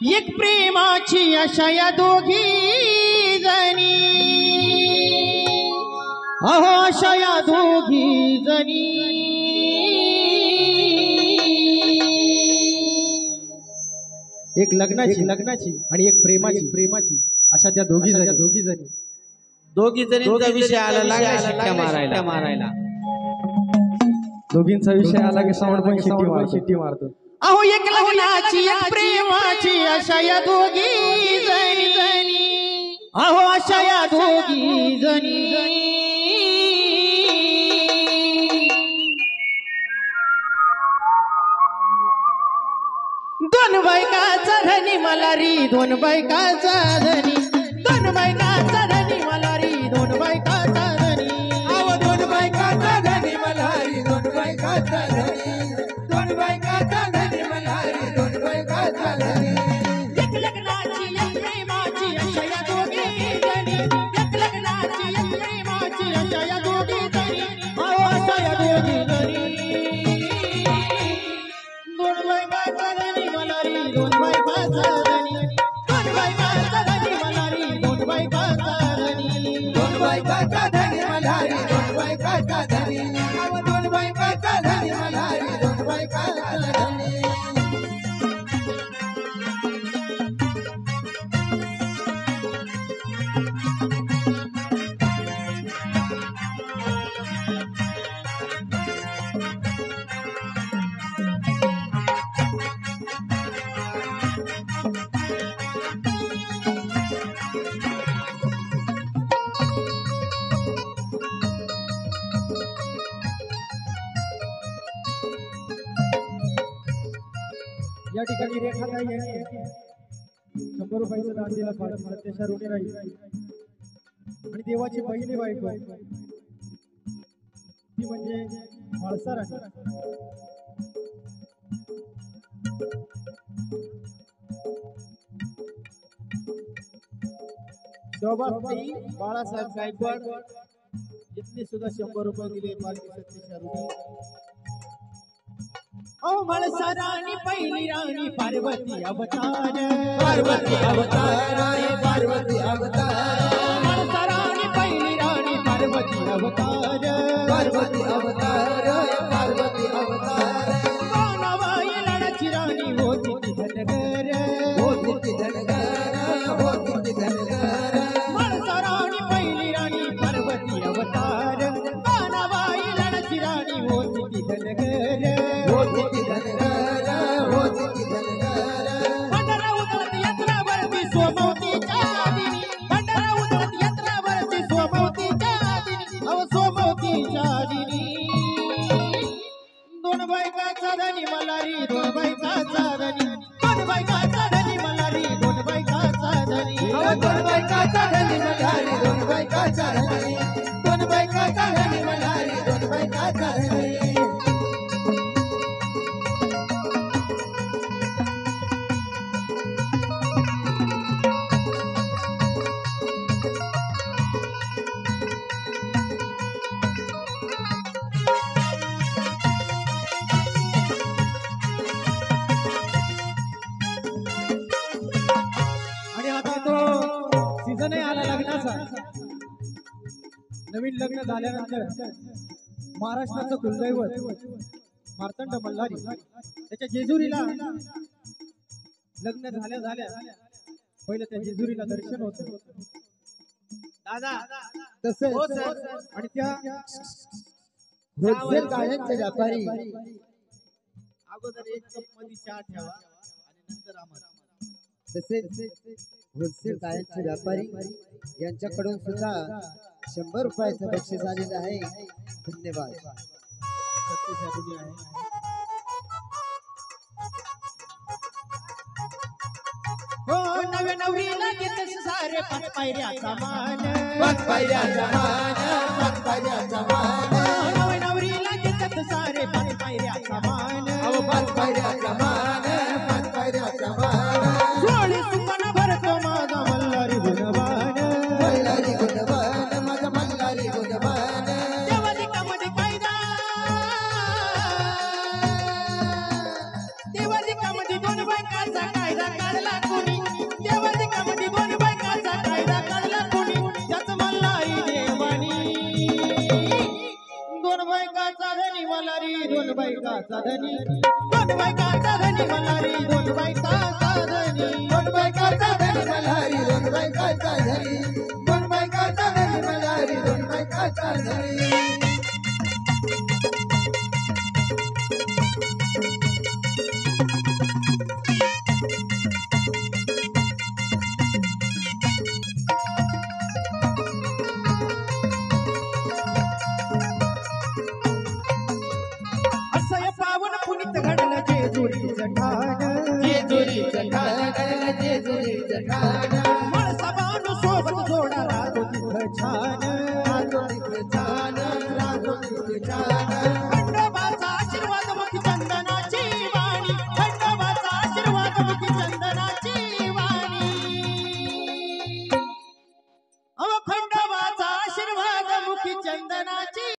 एक प्रेमाची अशा या दोघी जणी, अहो अशा या दोघी जणी एक लग्नाची आणि एक प्रेमाची अशा त्या दोघी जणींचा विषय आला लागला शिट्ट्या मारायला दोघींचा विषय आला की साऊंड पण शिट्टी मारतो। अहो एक लग्नाची एक प्रेमाची अशा या दोघी जणी, अहो अशा या दोघी जणी दोन बायकाचा धनी मलारी, दोन बायकाचा धनी, दोन बायकाचा धनी मलारी, दोन बायकाचा धनी, अहो दोन बायकाचा धनी मलारी, दोन बायकाचा धनी, दोन बायकाचा धनी मलारी, दोन बायकाचा धनी। एक लग्नाची एक प्रेमाची अशा या दोघी जणी, एक लग्नाची एक प्रेमाची अशा या दोघी जणी, अहो अशा या दोघी जणी दोन बायकाचा धनी मलारी, दोन बायकाचा धनी, दोन बायकाचा धनी मलारी, दोन बायकाचा धनी, दोन बायकाचा धनी मलारी, दोन बायकाचा धनी, अहो दोन बायकाचा धनी मलारी, दोन बायकाचा धनी। या ठिकाणी रेखाताई यांनी 100 रुपयाचं दान दिलं पार्टी सत्तेशा रोडे राहील आणि देवाची पहिली बायको ती म्हणजे माळसा राणी। शोभाताई बाळासाहेब गायकवाड यांनी सुद्धा 100 रुपये दिले पार्टी सत्तेशा रोडे। ओ माळसा राणी पहिली राणी पार्वती अवतार, पार्वती अवतार, पार्वती अवतार, माळसा राणी पहिली राणी पार्वती अवतार, पार्वती अवतार, पार्वती अवतार। गाणाबाई लढाची राणी होती ती धनगर, होती ती धनगर, होती ती धनगर। माळसा राणी पहिली राणी पार्वती अवतार, गाणाबाई लढाची राणी होती ती धनगर, होती ती धनगर, होती ती धनगर। भंडारा उतरत यात्रा भरती सोमवतीच्या दिनी, भंडारा उतरत यात्रा भरती सोमवतीच्या दिनी, अहो सोमवतीच्या दिनी दोन बायकाचा धनी मलारी, दोन बायकाचा धनी, दोन बायकाचा धनी मलारी, दोन बायकाचा धनी, अहो दोन बायकाचा धनी मलारी, दोन बायकाचा धनी, दोन बायकाचा धनी मलारी, दोन बायकाचा धनी। आणि आता तो सीझन आला लग्नाचा। नवीन लग्न झाल्यानंतर महाराष्ट्राचं कुलदैवत मार्तंड मल्हारी त्याच्या जेजुरीला लग्न झाल्या पहिलं त्या जेजुरीला दर्शन होतं दादा तसंच। आणि त्या होलसेल गाड्यांचे व्यापारी अगोदर एक कप मध्ये चहा ठेवा आणि नंतर आम्हाला। तसेच होलसेल गाड्यांचे व्यापारी यांच्याकडून सुद्धा 100 रुपयाचं बक्षीस आलेलं आहे। धन्यवाद। हो नव्या नवरीला घेतस सारे 5 पायऱ्याचा मान, 5 पायऱ्याचा मान, 5 पायऱ्याचा मान। नव्या नवरीला घेतस सारे 5 पायऱ्याचा मान, अहो 5 पायऱ्याचा मान, 5 पायऱ्याचा मान। सोळी सुमन भरतो माझा मल्हारी गुणवान, मल्हारी गुणवान, माझा मल्हारी गुणवान। देवाधिकामध्ये कायदा, देवाधिकामध्ये 2 बायकांचा कायदा काढला बायकाचा धनी मल्हारी दोन बायकाचा धनी दोन बायकाचा धनी मल्हारी दोन बायकाचा धनी दोन बायकाचा धनी मल्हारी दोन बायकाचा धनी दोन बायकाचा धनी मल्हारी दोन बायकाचा धनी